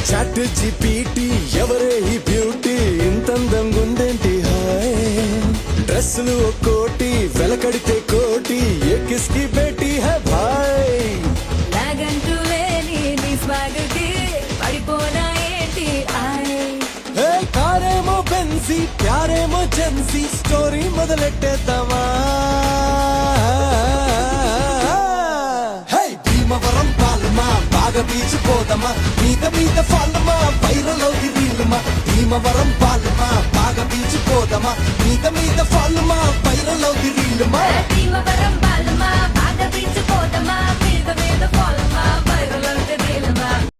chat GPT ఎవరే ఈ beauty ఇంతందంగా ఉందేంటి హాయ్ డ్రెస్సులు ఒక్కోటి వెలకడితే కోటి ఏ కిస్కి బేటీ హై భాయ్ నాగంటూ లేని నీ స్వాగతి పడిపోనా ఏంటి ఆయ్ హే కారేమో బెన్సీ ప్యారేమో జెన్సీ స్టోరీ మొదలెట్టేద్దామా హే భీమవరం పాలమా బాగా బీచిపోదమా మీద ఫాలమా వైరల్ అవుది రీలుమా భీమవరం పాలమా బాగా బీచిపోదమా మీద ఫాలమా వైరల్ అవుది రీలుమా భీమవరం బాలమా బాగా బీచిపోదమా మీద ఫాలమా